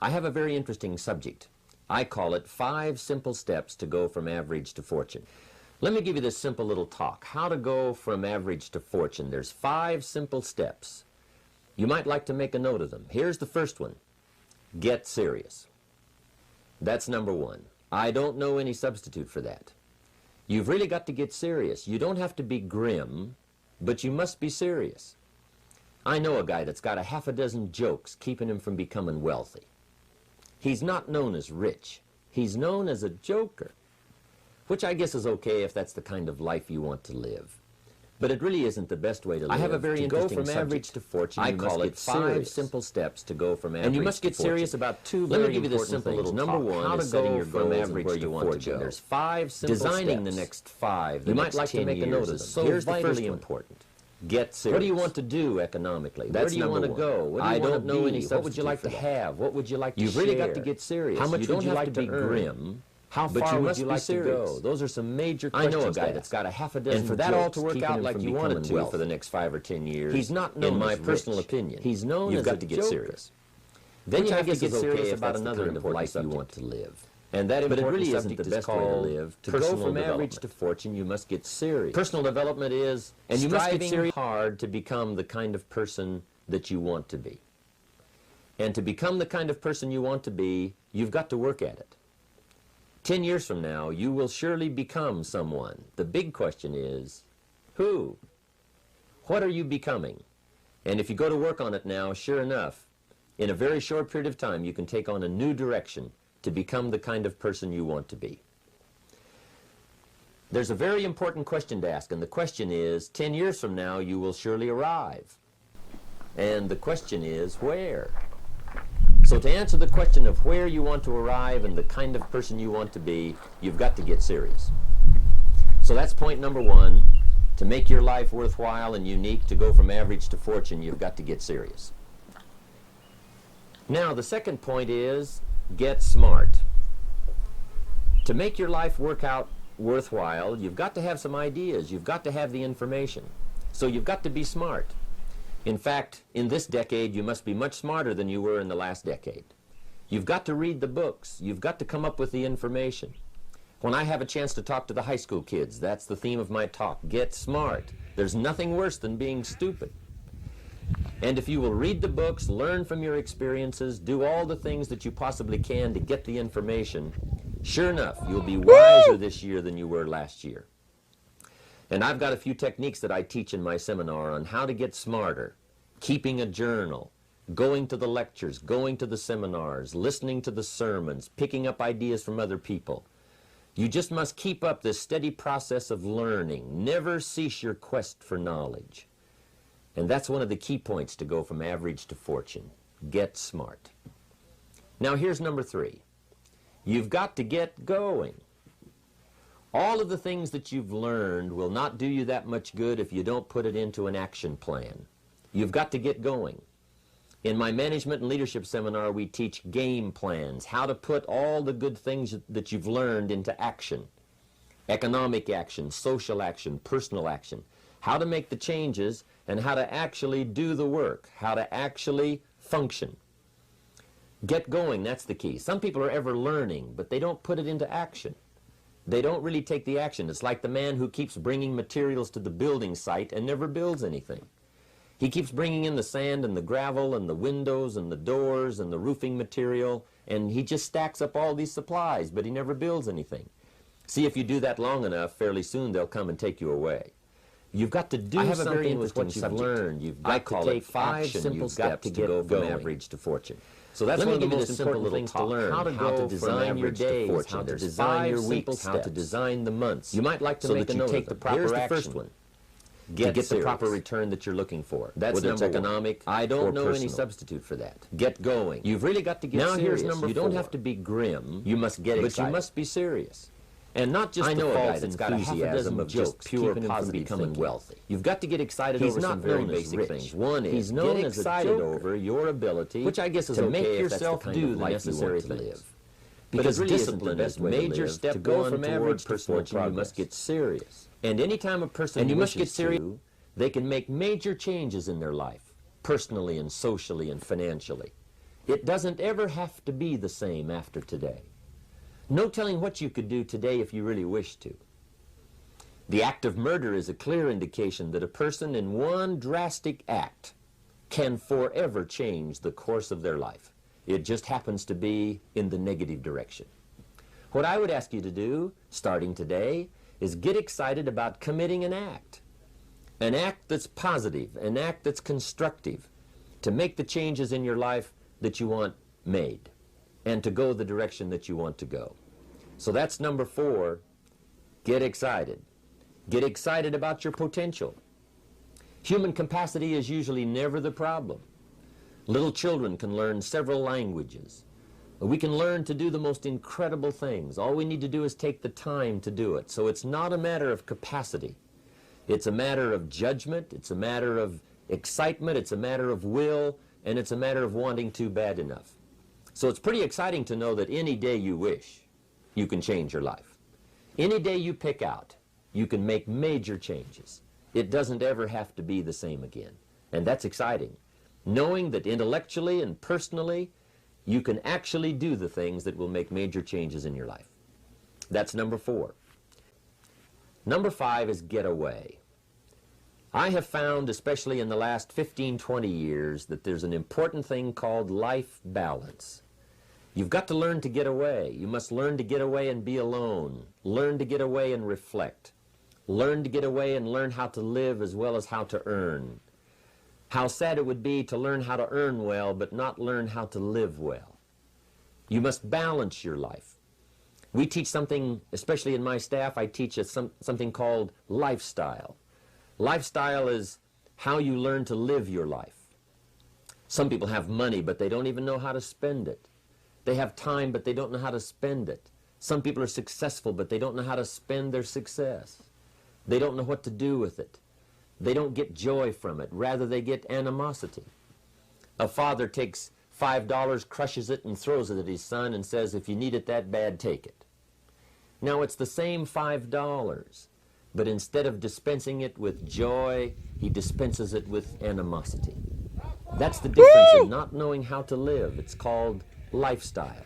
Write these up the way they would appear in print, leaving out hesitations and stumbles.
I have a very interesting subject. I call it 5 simple steps to go from average to fortune. Let me give you this simple little talk. How to go from average to fortune. There's 5 simple steps. You might like to make a note of them. Here's the first one. Get serious. That's number 1. I don't know any substitute for that. You've really got to get serious. You don't have to be grim, but you must be serious. I know a guy that's got a half a dozen jokes keeping him from becoming wealthy. He's not known as rich. He's known as a joker, which I guess is okay if that's the kind of life you want to live. But it really isn't the best way to live. I have a very interesting go from subject. average to fortune. I You call must it get 5 serious. simple steps to go from average And you must to get serious fortune. about 2 Let very me give you this important simple things. little Number talk. 1 How is to setting go your from goals and average where to you want to fortune. go. There's 5 simple Designing the steps. next 5. You might like to 10 make a years note of is them. so Here's the vitally first one. important. Get serious. What do you want to do economically? That's Where do you number want to 1. go? What do you I want don't to know be? any What would you substitute like for to that. have? What would you like to You've share? really got to get serious. How much You don't would you have like to to be earn? grim. How But far you would must you be like to go? serious. Those are some major I questions know a to guy ask. that's got a half a dozen And for that all jokes to work keeping out him like from you want it becoming to wealthy. for the next 5 or 10 years, He's not known in my as personal rich. opinion, He's known you've as got a to get joker. serious. Then Which you I have to guess get is okay serious if about that's the another kind of important life you subject. want to live. And that But it important really isn't subject the is best way to called live. To personal go from average development. to fortune, you must get serious. Personal development is And you must get striving serious hard to become the kind of person that you want to be. And to become the kind of person you want to be, you've got to work at it. 10 years from now, you will surely become someone. The big question is, who? What are you becoming? And if you go to work on it now, sure enough, in a very short period of time, you can take on a new direction to become the kind of person you want to be. There's a very important question to ask, and the question is, 10 years from now, you will surely arrive. And the question is, where? So to answer the question of where you want to arrive and the kind of person you want to be, you've got to get serious. So that's point number 1. To make your life worthwhile and unique, to go from average to fortune, you've got to get serious. Now, the second point is, get smart. To make your life work out worthwhile, you've got to have some ideas. You've got to have the information. So you've got to be smart. In fact, in this decade, you must be much smarter than you were in the last decade. You've got to read the books. You've got to come up with the information. When I have a chance to talk to the high school kids, that's the theme of my talk. Get smart. There's nothing worse than being stupid. And if you will read the books, learn from your experiences, do all the things that you possibly can to get the information, sure enough, you'll be wiser this year than you were last year. And I've got a few techniques that I teach in my seminar on how to get smarter, keeping a journal, going to the lectures, going to the seminars, listening to the sermons, picking up ideas from other people. You just must keep up this steady process of learning. Never cease your quest for knowledge. And that's one of the key points to go from average to fortune. Get smart. Now here's number 3. You've got to get going. All of the things that you've learned will not do you that much good if you don't put it into an action plan. You've got to get going. In my management and leadership seminar, we teach game plans, how to put all the good things that you've learned into action. Economic action, social action, personal action. How to make the changes and how to actually do the work, how to actually function. Get going, that's the key. Some people are ever learning, but they don't put it into action. They don't really take the action. It's like the man who keeps bringing materials to the building site and never builds anything. He keeps bringing in the sand and the gravel and the windows and the doors and the roofing material, and he just stacks up all these supplies, but he never builds anything. See, if you do that long enough, fairly soon they'll come and take you away. You've got to do something with what you've learned. You've got to take 5 simple steps to go from average to fortune. So that's one of the most important things to learn. How to design your days, how to design your weeks, how to design the months. You might like to make a note of them. Here's the first one. Get the proper return that you're looking for. That's whether it's economic or personal. I don't know any substitute for that. Get going. You've really got to get serious. Now here's number 4. You don't have to be grim. You must get excited. But you must be serious. And not just the false enthusiasm of just pure positive becoming wealthy. You've got to get excited over some very basic things. One is he's known as excited over your ability, which I guess is to make yourself do the necessary things. Because discipline is the major step to go from average to fortune. You must get serious. And anytime a person wishes to, they can make major changes in their life, personally and socially and financially. It doesn't ever have to be the same after today. No telling what you could do today if you really wished to. The act of murder is a clear indication that a person in one drastic act can forever change the course of their life. It just happens to be in the negative direction. What I would ask you to do, starting today, is get excited about committing an act that's positive, an act that's constructive, to make the changes in your life that you want made, and to go the direction that you want to go. So that's number 4, get excited. Get excited about your potential. Human capacity is usually never the problem. Little children can learn several languages. We can learn to do the most incredible things. All we need to do is take the time to do it. So it's not a matter of capacity. It's a matter of judgment. It's a matter of excitement. It's a matter of will. And it's a matter of wanting to bad enough. So it's pretty exciting to know that any day you wish, you can change your life. Any day you pick out, you can make major changes. It doesn't ever have to be the same again. And that's exciting. Knowing that intellectually and personally, you can actually do the things that will make major changes in your life. That's number 4. Number 5 is get away. I have found, especially in the last 15, 20 years, that there's an important thing called life balance. You've got to learn to get away. You must learn to get away and be alone. Learn to get away and reflect. Learn to get away and learn how to live as well as how to earn. How sad it would be to learn how to earn well but not learn how to live well. You must balance your life. We teach something, especially in my staff, I teach something called lifestyle. Lifestyle is how you learn to live your life. Some people have money, but they don't even know how to spend it. They have time, but they don't know how to spend it. Some people are successful, but they don't know how to spend their success. They don't know what to do with it. They don't get joy from it. Rather, they get animosity. A father takes $5, crushes it, and throws it at his son and says, if you need it that bad, take it. Now, it's the same $5, but instead of dispensing it with joy, he dispenses it with animosity. That's the difference in not knowing how to live. It's called lifestyle.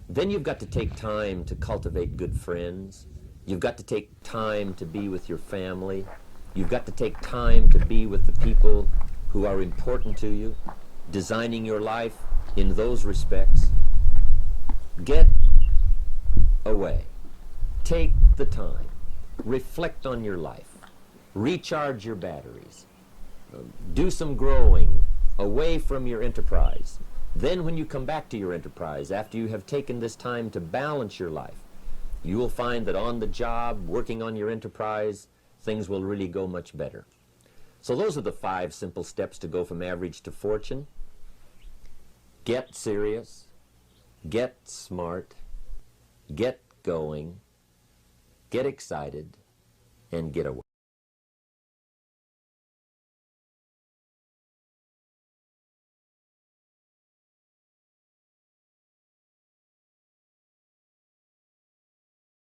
Then you've got to take time to cultivate good friends. You've got to take time to be with your family. You've got to take time to be with the people who are important to you, designing your life in those respects. Get away. Take the time. Reflect on your life. Recharge your batteries. Do some growing away from your enterprise. Then when you come back to your enterprise, after you have taken this time to balance your life, you will find that on the job, working on your enterprise, things will really go much better. So those are the 5 simple steps to go from average to fortune. Get serious, get smart, get going, get excited, and get away.